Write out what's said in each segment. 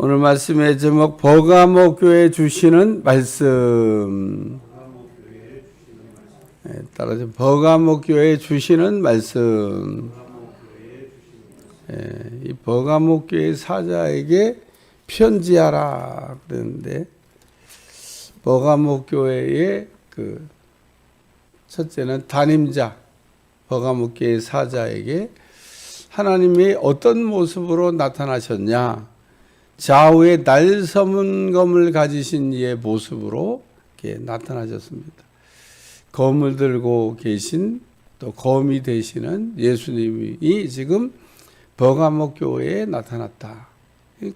오늘 말씀의 제목 버가모 교회 주시는 말씀. 따라서 버가모 교회 주시는 말씀. 이 버가모 교회 사자에게 편지하라 그랬는데 버가모 교회의 첫째는 담임자 버가모 교회 사자에게 하나님이 어떤 모습으로 나타나셨냐? 좌우에 날섬검을 가지신 이의 모습으로 이렇게 나타나셨습니다. 검을 들고 계신 또 검이 되시는 예수님이 지금 버가모 교회에 나타났다.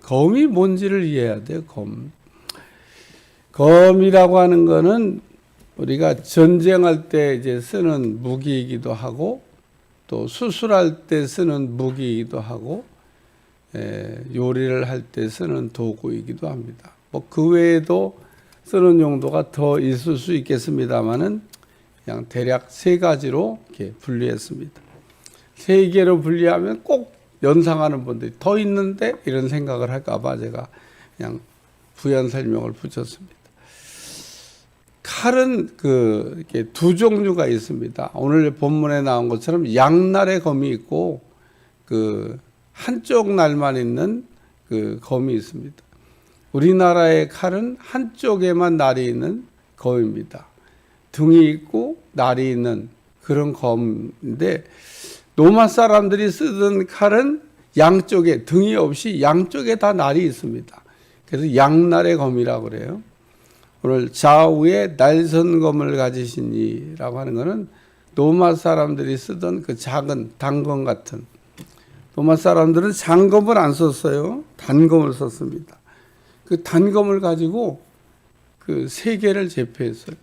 검이 뭔지를 이해해야 돼요. 검이라고 하는 거는 우리가 전쟁할 때 이제 쓰는 무기이기도 하고 또 수술할 때 쓰는 무기이기도 하고 요리를 할 때 쓰는 도구이기도 합니다. 그 외에도 쓰는 용도가 더 있을 수 있겠습니다만은 그냥 대략 세 가지로 이렇게 분리했습니다. 세 개로 분리하면 꼭 연상하는 분들이 더 있는데 이런 생각을 할까봐 제가 그냥 부연 설명을 붙였습니다. 칼은 이렇게 두 종류가 있습니다. 오늘 본문에 나온 것처럼 양날의 검이 있고 한쪽 날만 있는 검이 있습니다. 우리나라의 칼은 한쪽에만 날이 있는 검입니다. 등이 있고 날이 있는 그런 검인데 로마 사람들이 쓰던 칼은 양쪽에 등이 없이 양쪽에 다 날이 있습니다. 그래서 양날의 검이라고 그래요. 오늘 좌우에 날선검을 가지신 이라고 하는 것은 로마 사람들이 쓰던 그 작은 단검 같은, 로마 사람들은 장검을 안 썼어요. 단검을 썼습니다. 그 단검을 가지고 세계를 제패했어요.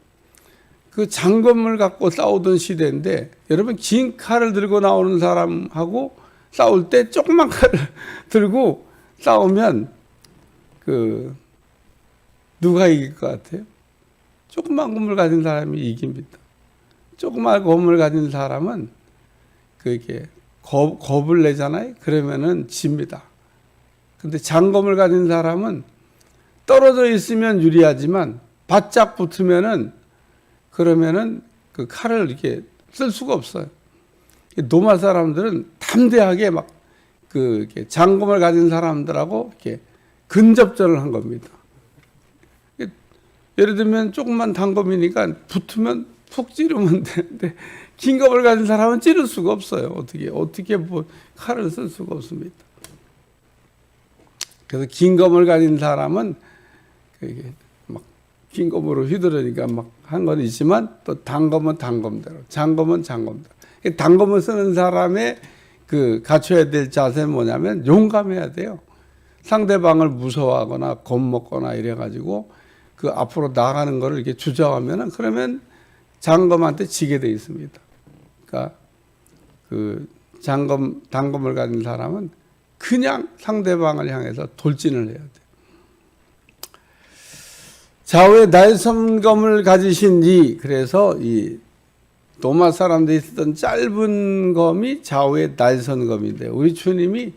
그 장검을 갖고 싸우던 시대인데 여러분 긴 칼을 들고 나오는 사람하고 싸울 때 조그만 칼을 들고 싸우면 누가 이길 것 같아요? 조그만 검을 가진 사람이 이깁니다. 조그만 검을 가진 사람은 겁을 내잖아요. 그러면은 집니다. 근데 장검을 가진 사람은 떨어져 있으면 유리하지만 바짝 붙으면은 그러면은 그 칼을 이렇게 쓸 수가 없어요. 로마 사람들은 담대하게 이렇게 장검을 가진 사람들하고 이렇게 근접전을 한 겁니다. 예를 들면 조금만 단검이니까 붙으면 푹 찌르면 되는데 긴 검을 가진 사람은 찌를 수가 없어요. 어떻게 칼을 쓸 수가 없습니다. 그래서 긴 검을 가진 사람은 긴 검으로 휘두르니까 한 건 있지만 또 단검은 단검대로, 장검은 장검대로. 단검을 쓰는 사람의 갖춰야 될 자세는 뭐냐면 용감해야 돼요. 상대방을 무서워하거나 겁먹거나 이래가지고 앞으로 나가는 거를 이렇게 주저하면은 그러면 장검한테 지게 돼 있습니다. 그러니까 단검을 가진 사람은 그냥 상대방을 향해서 돌진을 해야 돼요. 좌우에 날섬검을 가지신 그래서 이 로마 사람들이 쓰던 짧은 검이 좌우에 날선검인데 우리 주님이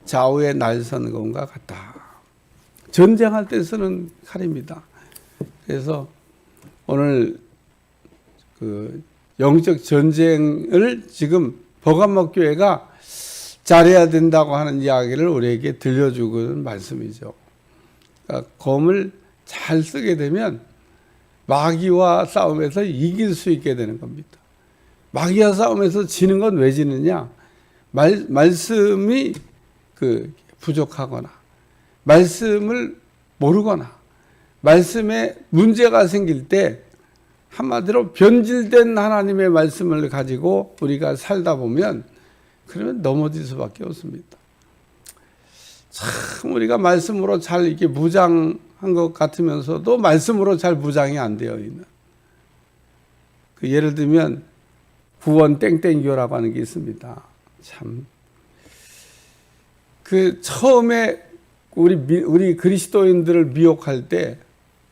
좌우에 날선검과 같다. 전쟁할 때 쓰는 칼입니다. 그래서 오늘 영적 전쟁을 지금 버가모 교회가 잘해야 된다고 하는 이야기를 우리에게 들려주는 말씀이죠. 그러니까 검을 잘 쓰게 되면 마귀와 싸움에서 이길 수 있게 되는 겁니다. 마귀와 싸움에서 지는 건 왜 지느냐? 말씀이 부족하거나 말씀을 모르거나 말씀에 문제가 생길 때 한마디로 변질된 하나님의 말씀을 가지고 우리가 살다 보면 그러면 넘어질 수밖에 없습니다. 참 우리가 말씀으로 잘 이렇게 무장한 것 같으면서도 말씀으로 잘 무장이 안 되어 있는. 예를 들면 구원 땡땡교라고 하는 게 있습니다. 참 처음에 우리 그리스도인들을 미혹할 때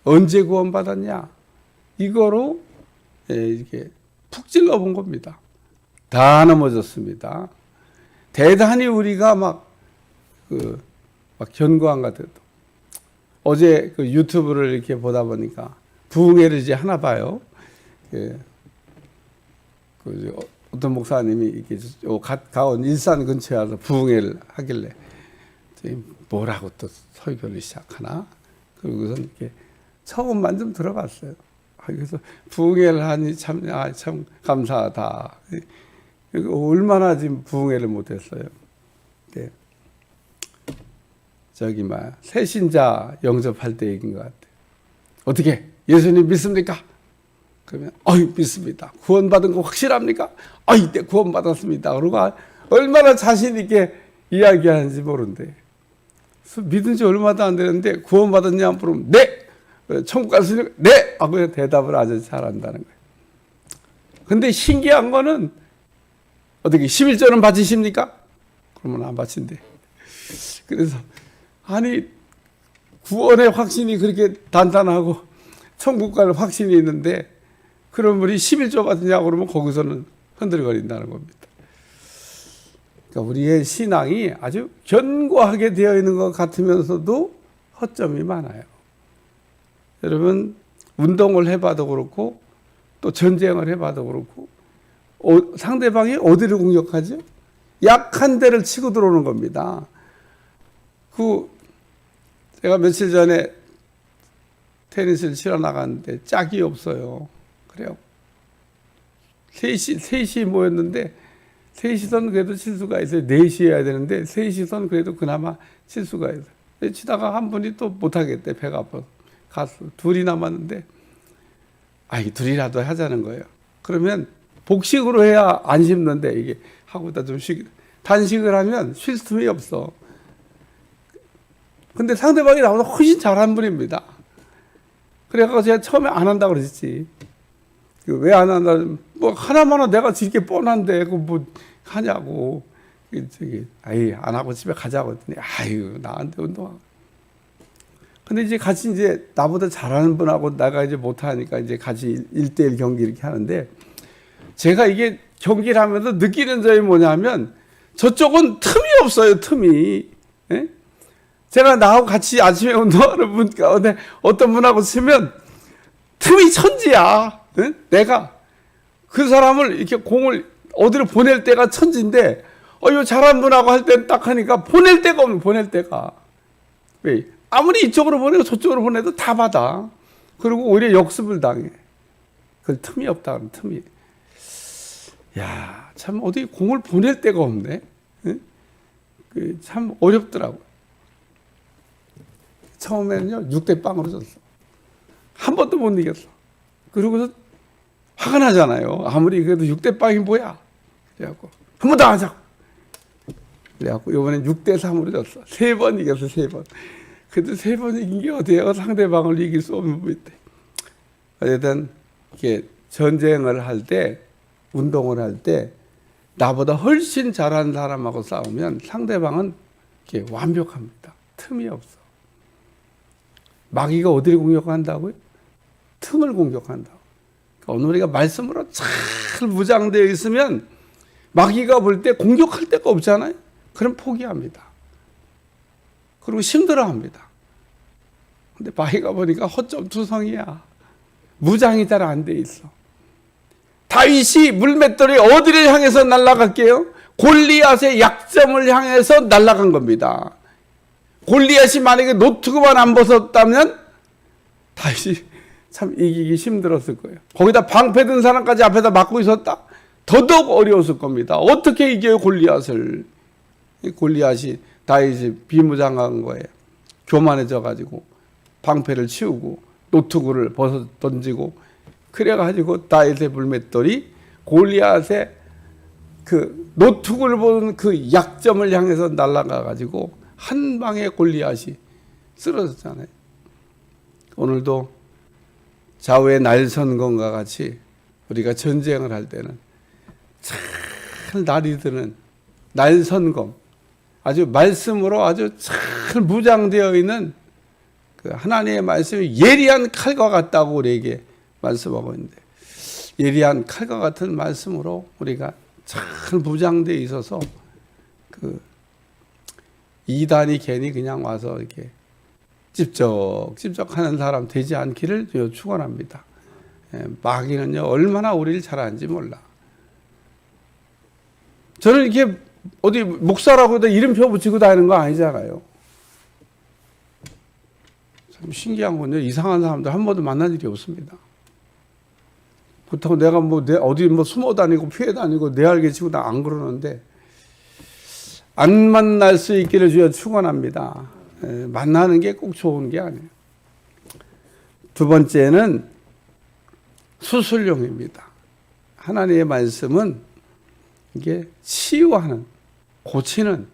언제 구원받았냐? 이거로 이렇게 푹 찔러본 겁니다. 다 넘어졌습니다. 대단히 우리가 막 견고한 것 같아도 어제 그 유튜브를 이렇게 보다 보니까 부흥회를 이제 하나 봐요. 어떤 목사님이 이렇게 가온 일산 근처에 와서 부흥회를 하길래 뭐라고 또 설교를 시작하나? 그러고선 이렇게 처음만 좀 들어봤어요. 그래서 부흥회를 하니 참 감사하다. 얼마나 지금 부흥회를 못했어요. 새신자 영접할 때 얘기인 것 같아요. 어떻게 예수님 믿습니까? 그러면 믿습니다. 구원받은 거 확실합니까? 네, 구원받았습니다. 그러고 얼마나 자신 있게 이야기하는지 모르는데 믿은 지 얼마도 안 되는데 구원받았냐 물으면 네! 천국 갈 수 있는 네! 하고 대답을 아주 잘한다는 거예요. 근데 신기한 거는 어떻게 11조는 바치십니까? 그러면 안 바친대. 그래서 구원의 확신이 그렇게 단단하고 천국 갈 확신이 있는데 그런 분이 11조 받느냐고 그러면 거기서는 흔들거린다는 겁니다. 그러니까 우리의 신앙이 아주 견고하게 되어 있는 것 같으면서도 허점이 많아요. 여러분 운동을 해봐도 그렇고 또 전쟁을 해봐도 그렇고 상대방이 어디를 공격하죠? 약한 데를 치고 들어오는 겁니다. 제가 며칠 전에 테니스를 치러 나갔는데 짝이 없어요. 그래요. 셋이 모였는데 셋이선 그래도 칠 수가 있어요. 넷이 해야 되는데 셋이선 그래도 그나마 칠 수가 있어요. 치다가 한 분이 또 못하겠대. 배가 아파서. 가수 둘이 남았는데 둘이라도 하자는 거예요. 그러면 복식으로 해야 안 쉽는데 이게 하고다 좀 단식을 하면 쉴 틈이 없어. 근데 상대방이 나보다 훨씬 잘하는 분입니다. 그래서 제가 처음에 안 한다고 그랬지. 왜 안 한다? 하나마나 내가 질게 뻔한데, 뭐 하냐고. 안 하고 집에 가자고 했더니, 나한테 운동하고. 근데 이제 같이 나보다 잘하는 분하고 내가 이제 못하니까 이제 같이 1대1 경기 이렇게 하는데, 제가 이게 경기를 하면서 느끼는 점이 뭐냐면, 저쪽은 틈이 없어요, 틈이. 예? 제가 나하고 같이 아침에 운동하는 분 가운데 어떤 분하고 치면 틈이 천지야. 응? 내가 그 사람을 이렇게 공을 어디로 보낼 때가 천지인데 이 잘하는 분하고 할 때는 딱 하니까 보낼 데가 없는 보낼 데가. 왜? 아무리 이쪽으로 보내고 저쪽으로 보내도 다 받아. 그리고 오히려 역습을 당해. 그 틈이 없다. 틈이. 야, 참 어디 공을 보낼 데가 없네. 응? 참 어렵더라고. 처음에는요 6대 0으로 졌어. 한 번도 못 이겼어. 그러고서 화가 나잖아요. 아무리 그래도 6대 0이 뭐야. 그래갖고 한 번 더 하자고. 그래갖고 이번엔 6대 3으로 졌어. 3번 이겼어. 3번. 그래도 3번 이긴 게 어디야. 상대방을 이길 수 없는 분인데. 어쨌든 이렇게 전쟁을 할 때 운동을 할 때 나보다 훨씬 잘하는 사람하고 싸우면 상대방은 이렇게 완벽합니다. 틈이 없어. 마귀가 어디를 공격한다고요? 틈을 공격한다고. 그러니까 오늘 우리가 말씀으로 잘 무장되어 있으면 마귀가 볼 때 공격할 데가 없잖아요. 그럼 포기합니다. 그리고 힘들어합니다. 근데 마귀가 보니까 허점투성이야. 무장이 잘 안 돼 있어. 다윗이 물맷돌이 어디를 향해서 날아갈게요? 골리앗의 약점을 향해서 날아간 겁니다. 골리앗이 만약에 노트구만 안 벗었다면 다윗이 참 이기기 힘들었을 거예요. 거기다 방패 든 사람까지 앞에다 막고 있었다? 더더욱 어려웠을 겁니다. 어떻게 이겨요 골리앗을? 골리앗이 다윗이 비무장한 거예요. 교만해져 가지고 방패를 치우고 노트구를 벗어 던지고 그래가지고 다윗의 물맷돌이 골리앗의 그 노트구를 보는 그 약점을 향해서 날아가 가지고 한 방에 골리앗이 쓰러졌잖아요. 오늘도 좌우의 날선검과 같이 우리가 전쟁을 할 때는 잘 날이 드는 날선검, 아주 말씀으로 아주 잘 무장되어 있는 그 하나님의 말씀이 예리한 칼과 같다고 우리에게 말씀하고 있는데, 예리한 칼과 같은 말씀으로 우리가 잘 무장되어 있어서 그 이단이 괜히 그냥 와서 이렇게 찝적하는 사람 되지 않기를 축원합니다. 마귀는요 얼마나 우리를 잘 아는지 몰라. 저는 이렇게 어디 목사라고 이름표 붙이고 다니는 거 아니잖아요. 참 신기한 건요, 이상한 사람들 한 번도 만난 일이 없습니다. 보통 내가 어디 숨어 다니고 피해 다니고 내 알게 치고 나 안 그러는데, 안 만날 수 있기를 주여 축원합니다. 만나는 게 꼭 좋은 게 아니에요. 두 번째는 수술용입니다. 하나님의 말씀은 이게 치유하는, 고치는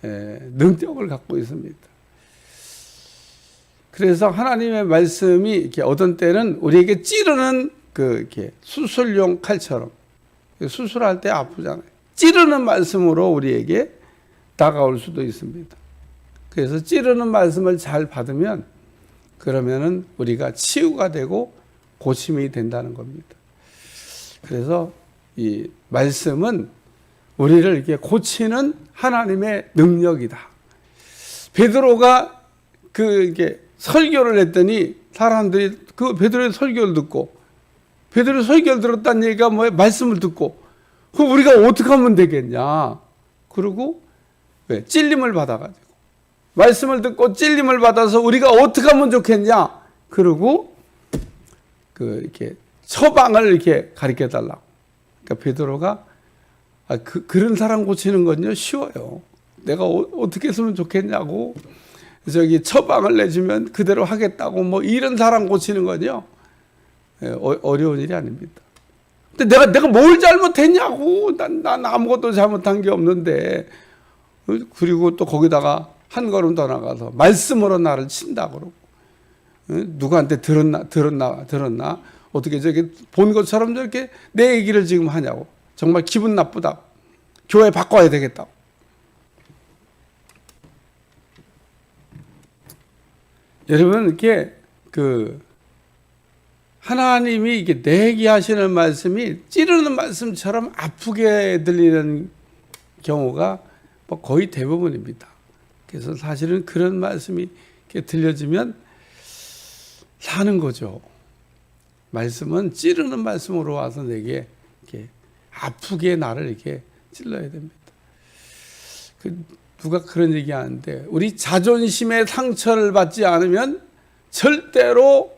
능력을 갖고 있습니다. 그래서 하나님의 말씀이 이렇게 어떤 때는 우리에게 찌르는 이렇게 수술용 칼처럼, 수술할 때 아프잖아요. 찌르는 말씀으로 우리에게 다가올 수도 있습니다. 그래서 찌르는 말씀을 잘 받으면 그러면은 우리가 치유가 되고 고침이 된다는 겁니다. 그래서 이 말씀은 우리를 이렇게 고치는 하나님의 능력이다. 베드로가 이게 설교를 했더니 사람들이 그 베드로의 설교를 듣고, 베드로의 설교를 들었다는 얘기가 뭐예요? 말씀을 듣고, 그럼 우리가 어떻게 하면 되겠냐? 그리고 왜? 찔림을 받아가지고, 말씀을 듣고 찔림을 받아서 우리가 어떻게 하면 좋겠냐? 그리고 이렇게 처방을 이렇게 가르쳐 달라고. 그러니까 베드로가 그런 사람 고치는 건요 쉬워요. 내가 어떻게 했으면 좋겠냐고 처방을 내주면 그대로 하겠다고 이런 사람 고치는 건요 어려운 일이 아닙니다. 근데 내가 뭘 잘못했냐고, 난 아무것도 잘못한 게 없는데, 그리고 또 거기다가 한 걸음 더 나가서 말씀으로 나를 친다 그러고, 누구한테 들었나 어떻게 저게 본 것처럼 저렇게 내 얘기를 지금 하냐고, 정말 기분 나쁘다, 교회 바꿔야 되겠다고. 여러분, 이렇게 하나님이 이게 내게 하시는 말씀이 찌르는 말씀처럼 아프게 들리는 경우가 거의 대부분입니다. 그래서 사실은 그런 말씀이 이렇게 들려지면 사는 거죠. 말씀은 찌르는 말씀으로 와서 내게 이렇게 아프게 나를 이렇게 찔러야 됩니다. 누가 그런 얘기 하는데, 우리 자존심의 상처를 받지 않으면 절대로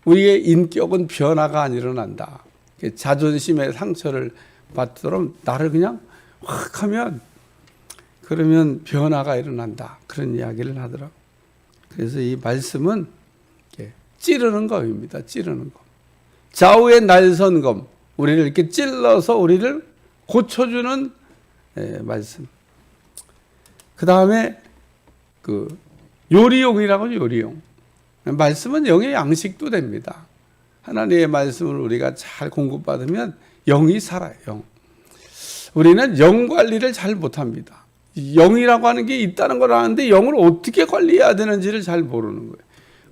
우리의 인격은 변화가 안 일어난다. 자존심의 상처를 받도록 나를 그냥 확 하면 그러면 변화가 일어난다. 그런 이야기를 하더라고요. 그래서 이 말씀은 찌르는 검입니다. 찌르는 검. 좌우의 날선검. 우리를 이렇게 찔러서 우리를 고쳐주는 말씀. 그 다음에 요리용이라고, 요리용. 말씀은 영의 양식도 됩니다. 하나님의 말씀을 우리가 잘 공급받으면 영이 살아요. 영. 우리는 영 관리를 잘 못합니다. 영이라고 하는 게 있다는 걸 아는데 영을 어떻게 관리해야 되는지를 잘 모르는 거예요.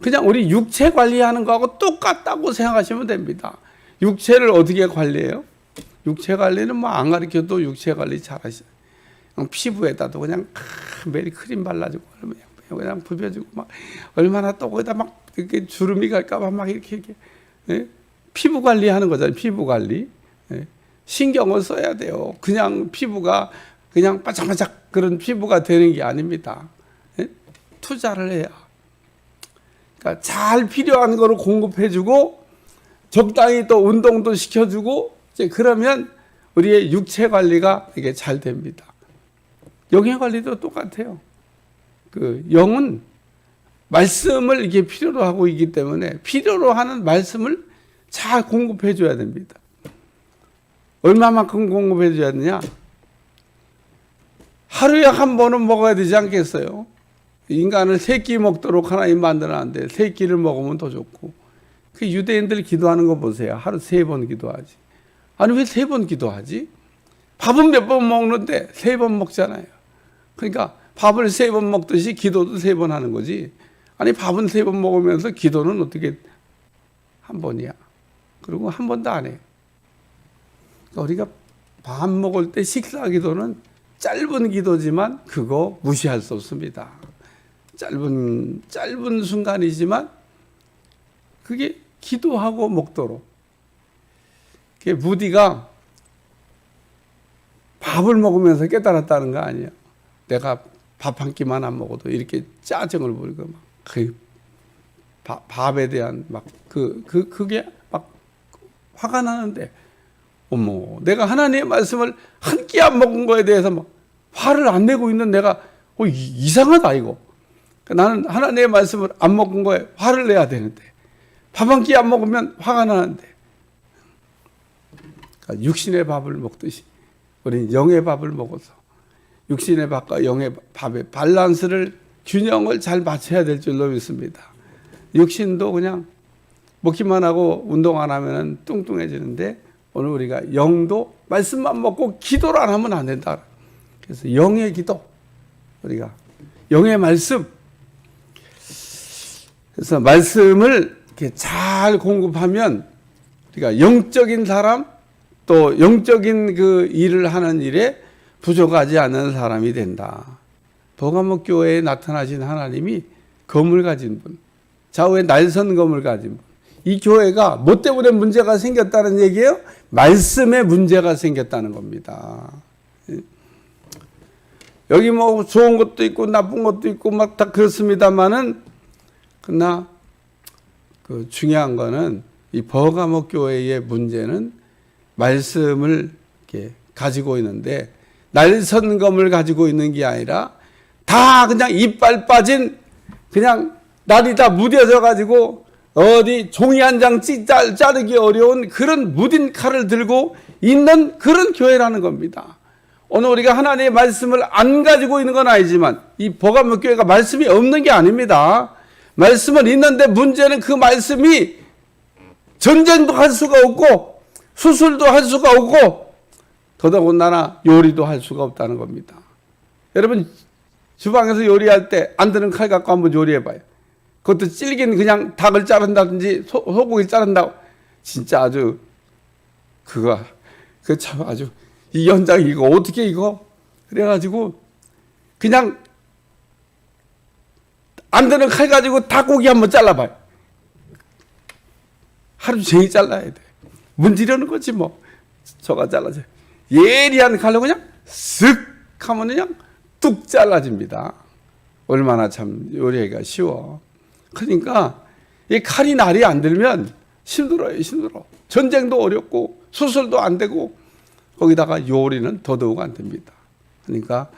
그냥 우리 육체 관리하는 거하고 똑같다고 생각하시면 됩니다. 육체를 어떻게 관리해요? 육체 관리는 안 가르쳐도 육체 관리 잘 하시죠. 피부에다도 그냥 매일 크림 발라주고, 그냥 부벼주고, 얼마나 또 거기다 이렇게 주름이 갈까봐 이렇게 피부 관리하는 거잖아요. 피부 관리. 신경을 써야 돼요. 그냥 피부가 그냥 바짝바짝 그런 피부가 되는 게 아닙니다. 투자를 해야. 그러니까 잘 필요한 거를 공급해주고, 적당히 또 운동도 시켜주고, 이제 그러면 우리의 육체 관리가 이게 잘 됩니다. 영의 관리도 똑같아요. 영은 말씀을 이게 필요로 하고 있기 때문에 필요로 하는 말씀을 잘 공급해 줘야 됩니다. 얼마만큼 공급해 줘야 되냐? 하루에 한 번은 먹어야 되지 않겠어요? 인간을 3끼 먹도록 하나님 만들었는데 3끼를 먹으면 더 좋고. 유대인들 기도하는 거 보세요. 하루 3번 기도하지. 아니 왜 3번 기도하지? 밥은 몇 번 먹는데 3번 먹잖아요. 그러니까 밥을 3번 먹듯이 기도도 3번 하는 거지. 아니 밥은 3번 먹으면서 기도는 어떻게 한 번이야. 그리고 한 번도 안 해. 그러니까 우리가 밥 먹을 때 식사 기도는 짧은 기도지만 그거 무시할 수 없습니다. 짧은 순간이지만 그게 기도하고 먹도록. 그게 무디가 밥을 먹으면서 깨달았다는 거 아니에요. 내가 밥 한 끼만 안 먹어도 이렇게 짜증을 부리고 막 그 밥에 대한 막 그게 막 화가 나는데, 어머, 내가 하나님의 말씀을 한 끼 안 먹은 거에 대해서 막 화를 안 내고 있는 내가 이상하다 이거. 나는 하나님의 말씀을 안 먹은 거에 화를 내야 되는데, 밥 한 끼 안 먹으면 화가 나는데. 그러니까 육신의 밥을 먹듯이 우리는 영의 밥을 먹어서 육신의 밥과 영의 밥의 밸런스를, 균형을 잘 맞춰야 될 줄로 믿습니다. 육신도 그냥 먹기만 하고 운동 안 하면 뚱뚱해지는데, 오늘 우리가 영도 말씀만 먹고 기도를 안 하면 안 된다. 그래서 영의 기도, 우리가 영의 말씀, 그래서 말씀을 이렇게 잘 공급하면 우리가 영적인 사람, 또 영적인 그 일을 하는 일에 부족하지 않는 사람이 된다. 버가목 교회에 나타나신 하나님이 검을 가진 분, 좌우에 날선 검을 가진 분. 이 교회가 뭐 때문에 문제가 생겼다는 얘기예요? 말씀에 문제가 생겼다는 겁니다. 여기 뭐 좋은 것도 있고 나쁜 것도 있고 막 다 그렇습니다만은, 그러나 그 중요한 거는 이 버가목 교회의 문제는 말씀을 이렇게 가지고 있는데, 날선검을 가지고 있는 게 아니라 다 그냥 이빨 빠진, 그냥 날이 다 무뎌져 가지고 어디 종이 한 장 자르기 어려운 그런 무딘 칼을 들고 있는 그런 교회라는 겁니다. 오늘 우리가 하나님의 말씀을 안 가지고 있는 건 아니지만, 이 버가목 교회가 말씀이 없는 게 아닙니다. 말씀은 있는데 문제는 그 말씀이 전쟁도 할 수가 없고 수술도 할 수가 없고 더더군다나 요리도 할 수가 없다는 겁니다. 여러분, 주방에서 요리할 때 안 드는 칼 갖고 한번 요리해봐요. 그것도 질긴 그냥 닭을 자른다든지 소고기 자른다고, 진짜 아주 그 참 아주 이 현장 이거 어떻게 이거 그래가지고 그냥 안 되는 칼 가지고 닭고기 한번 잘라봐요. 하루 종일 잘라야 돼. 문지르는 거지 뭐. 저가 잘라져. 예리한 칼로 그냥 쓱 하면 그냥 뚝 잘라집니다. 얼마나 참 요리하기가 쉬워. 그러니까 이 칼이 날이 안 들면 힘들어요. 전쟁도 어렵고 수술도 안 되고 거기다가 요리는 더더욱 안 됩니다. 그러니까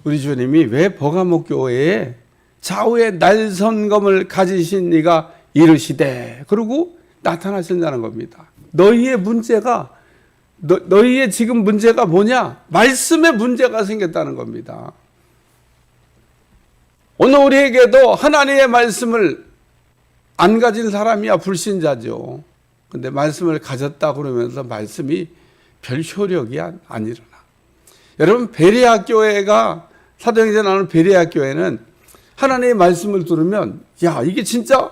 우리 주님이 왜 버가목 교회에 좌우에 날선검을 가지신 이가 이르시되, 그리고 나타나신다는 겁니다. 너희의 문제가, 너희의 지금 문제가 뭐냐? 말씀에 문제가 생겼다는 겁니다. 오늘 우리에게도 하나님의 말씀을 안 가진 사람이야 불신자죠. 근데 말씀을 가졌다 그러면서 말씀이 별 효력이 안 일어나. 여러분, 베레아 교회가, 사도행전에 나오는 베레아 교회는 하나님의 말씀을 들으면, 야, 이게 진짜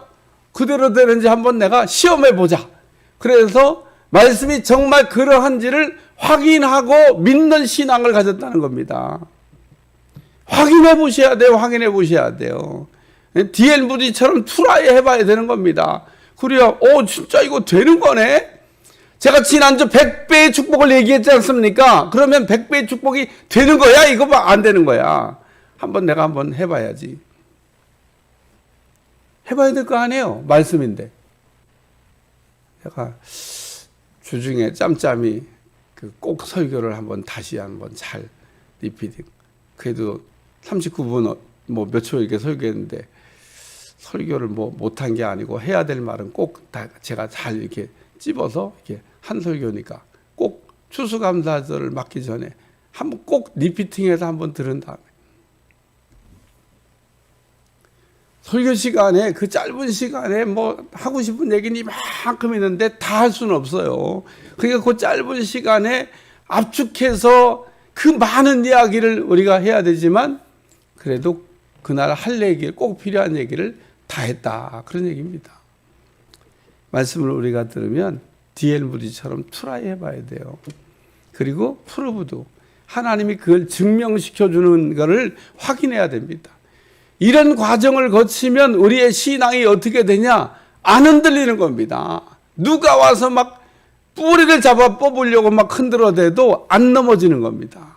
그대로 되는지 한번 내가 시험해 보자. 그래서 말씀이 정말 그러한지를 확인하고 믿는 신앙을 가졌다는 겁니다. 확인해 보셔야 돼요. D.L. 무디처럼 트라이 해봐야 되는 겁니다. 그래야 진짜 이거 되는 거네. 제가 지난주 100배의 축복을 얘기했지 않습니까? 그러면 100배의 축복이 되는 거야? 이거 안 되는 거야? 내가 한번 해봐야지. 해봐야 될 거 아니에요? 말씀인데. 제가 주중에 짬짬이 꼭 설교를 다시 한번 잘 리피딩. 그래도 39분 뭐 몇 초 이렇게 설교했는데, 설교를 뭐 못한 게 아니고 해야 될 말은 꼭 다 제가 잘 이렇게 찝어서 이렇게 한 설교니까 꼭 추수감사절을 맡기 전에 한번 꼭 리피팅해서 한번 들은 다음에, 설교 시간에, 그 짧은 시간에 뭐 하고 싶은 얘기는 이만큼 있는데 다 할 수는 없어요. 그러니까 그 짧은 시간에 압축해서 그 많은 이야기를 우리가 해야 되지만, 그래도 그날 할 얘기를, 꼭 필요한 얘기를 다 했다, 그런 얘기입니다. 말씀을 우리가 들으면 D.L. 무디처럼 트라이 해봐야 돼요. 그리고 프루브도, 하나님이 그걸 증명시켜주는 것을 확인해야 됩니다. 이런 과정을 거치면 우리의 신앙이 어떻게 되냐? 안 흔들리는 겁니다. 누가 와서 막 뿌리를 잡아 뽑으려고 막 흔들어대도 안 넘어지는 겁니다.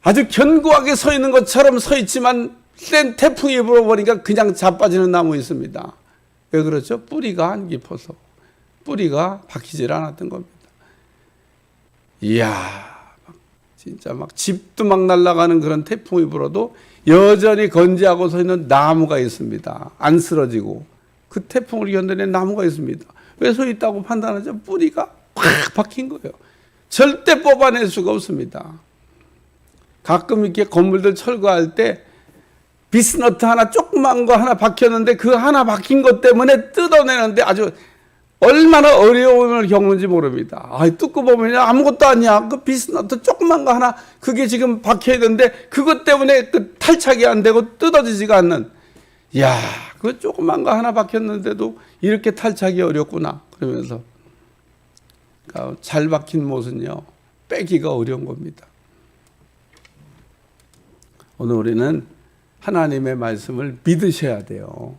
아주 견고하게 서 있는 것처럼 서 있지만 센 태풍이 불어버리니까 그냥 자빠지는 나무 있습니다. 왜 그렇죠? 뿌리가 안 깊어서. 뿌리가 박히질 않았던 겁니다. 이야, 진짜 막 집도 막 날아가는 그런 태풍이 불어도 여전히 건재하고 서 있는 나무가 있습니다. 안 쓰러지고. 그 태풍을 견뎌낸 나무가 있습니다. 왜 서 있다고 판단하죠? 뿌리가 꽉 박힌 거예요. 절대 뽑아낼 수가 없습니다. 가끔 이렇게 건물들 철거할 때 비스너트 하나 조그만 거 하나 박혔는데 그 하나 박힌 것 때문에 뜯어내는데 아주 얼마나 어려움을 겪는지 모릅니다. 뜯고 보면 아무것도 아니야. 그 비스너트 조그만 거 하나 그게 지금 박혀야 되는데 그것 때문에 그 탈착이 안 되고 뜯어지지가 않는. 이야, 그 조그만 거 하나 박혔는데도 이렇게 탈착이 어렵구나. 그러면서 잘 박힌 못은요, 빼기가 어려운 겁니다. 오늘 우리는 하나님의 말씀을 믿으셔야 돼요.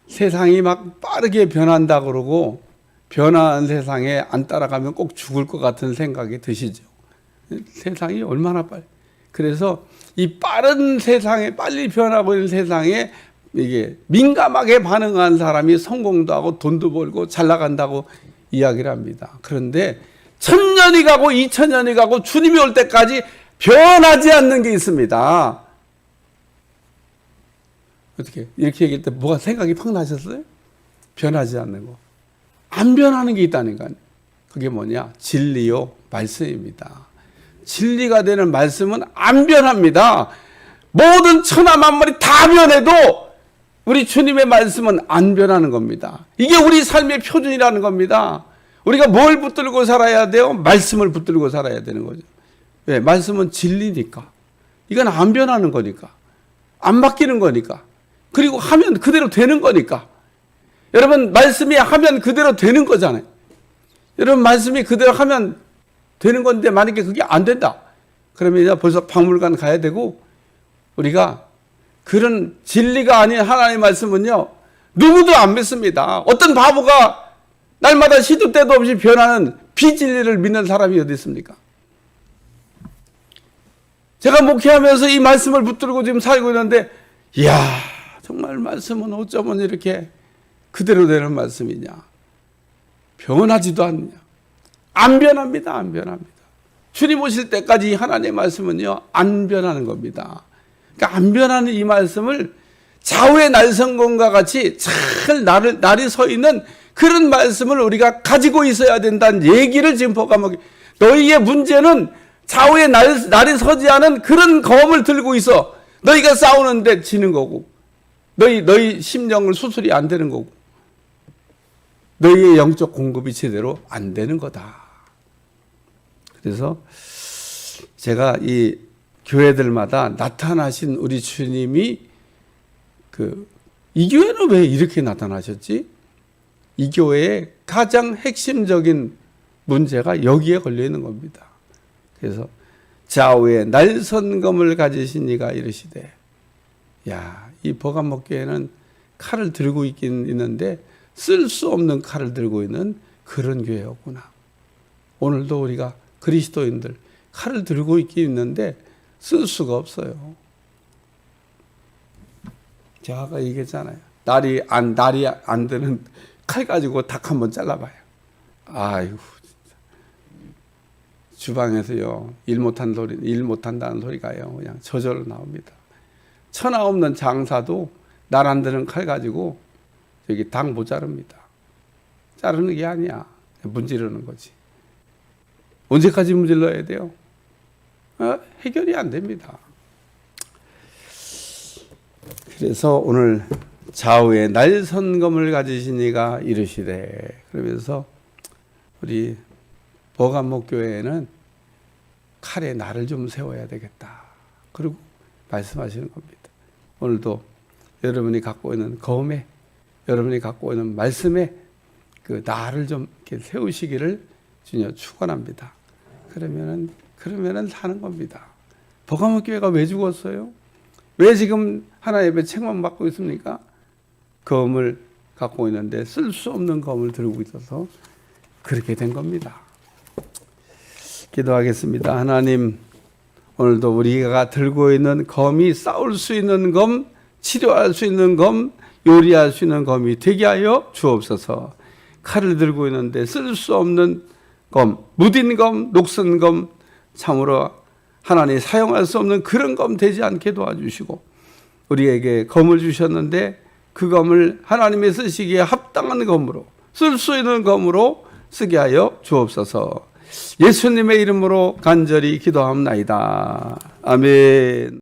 세상이 막 빠르게 변한다 그러고 변화한 세상에 안 따라가면 꼭 죽을 것 같은 생각이 드시죠. 세상이 얼마나 빨리. 그래서 이 빠른 세상에 빨리 변하고 있는 세상에 이게 민감하게 반응한 사람이 성공도 하고 돈도 벌고 잘 나간다고 이야기를 합니다. 그런데 1000년이 가고 2000년이 가고 주님이 올 때까지 변하지 않는 게 있습니다. 어떻게 이렇게 얘기할 때 뭐가 생각이 팍 나셨어요? 변하지 않는 거. 안 변하는 게 있다니까요. 그게 뭐냐? 진리요, 말씀입니다. 진리가 되는 말씀은 안 변합니다. 모든 천하 만물이 다 변해도 우리 주님의 말씀은 안 변하는 겁니다. 이게 우리 삶의 표준이라는 겁니다. 우리가 뭘 붙들고 살아야 돼요? 말씀을 붙들고 살아야 되는 거죠. 왜? 말씀은 진리니까. 이건 안 변하는 거니까. 안 바뀌는 거니까. 그리고 하면 그대로 되는 거니까. 여러분, 말씀이 하면 그대로 되는 거잖아요. 여러분, 말씀이 그대로 하면 되는 건데 만약에 그게 안 된다. 그러면 벌써 박물관 가야 되고 우리가 그런 진리가 아닌 하나님의 말씀은요, 누구도 안 믿습니다. 어떤 바보가 날마다 시도 때도 없이 변하는 비진리를 믿는 사람이 어디 있습니까? 제가 목회하면서 이 말씀을 붙들고 지금 살고 있는데, 이야, 정말 말씀은 어쩌면 이렇게 그대로 되는 말씀이냐. 변하지도 않냐. 안 변합니다. 안 변합니다. 주님 오실 때까지 이 하나님의 말씀은요, 안 변하는 겁니다. 그러니까 안 변하는 이 말씀을 좌우의 날성검과 같이 잘 날이 서 있는 그런 말씀을 우리가 가지고 있어야 된다는 얘기를 지금 보감하기. 너희의 문제는 좌우에 날이 서지 않은 그런 검을 들고 있어. 너희가 싸우는데 지는 거고, 너희 심령을 수술이 안 되는 거고, 너희의 영적 공급이 제대로 안 되는 거다. 그래서 제가 이 교회들마다 나타나신 우리 주님이 이 교회는 왜 이렇게 나타나셨지? 이 교회의 가장 핵심적인 문제가 여기에 걸려 있는 겁니다. 그래서 좌우에 날선검을 가지신 이가 이르시되, 야, 이 버감목교회는 칼을 들고 있긴 있는데 쓸 수 없는 칼을 들고 있는 그런 교회였구나. 오늘도 우리가 그리스도인들 칼을 들고 있긴 있는데 쓸 수가 없어요. 제가 아까 얘기했잖아요. 날이 안 드는 칼 가지고 닭 한번 잘라봐요. 아이고, 진짜. 주방에서요, 일 못한다는 소리가요, 그냥 저절로 나옵니다. 천하 없는 장사도 날 안 드는 칼 가지고 여기 닭 못 자릅니다. 자르는 게 아니야. 문지르는 거지. 언제까지 문질러야 돼요? 해결이 안 됩니다. 그래서 오늘 좌우에 날선검을 가지신 이가 이르시되, 그러면서 우리 버감목교회에는 칼에 날을 좀 세워야 되겠다. 그리고 말씀하시는 겁니다. 오늘도 여러분이 갖고 있는 검에, 여러분이 갖고 있는 말씀에 그 날을 좀 이렇게 세우시기를 주님 축원합니다. 그러면은 사는 겁니다. 버가모 교회가 왜 죽었어요? 왜 지금 하나님의 책망받고 있습니까? 검을 갖고 있는데 쓸 수 없는 검을 들고 있어서 그렇게 된 겁니다. 기도하겠습니다. 하나님, 오늘도 우리가 들고 있는 검이 싸울 수 있는 검, 치료할 수 있는 검, 요리할 수 있는 검이 되게 하여 주옵소서. 칼을 들고 있는데 쓸 수 없는 검, 무딘 검, 녹슨 검, 참으로 하나님 사용할 수 없는 그런 검 되지 않게 도와주시고, 우리에게 검을 주셨는데 그 검을 하나님의 쓰시기에 합당한 검으로, 쓸 수 있는 검으로 쓰게 하여 주옵소서. 예수님의 이름으로 간절히 기도합나이다. 아멘.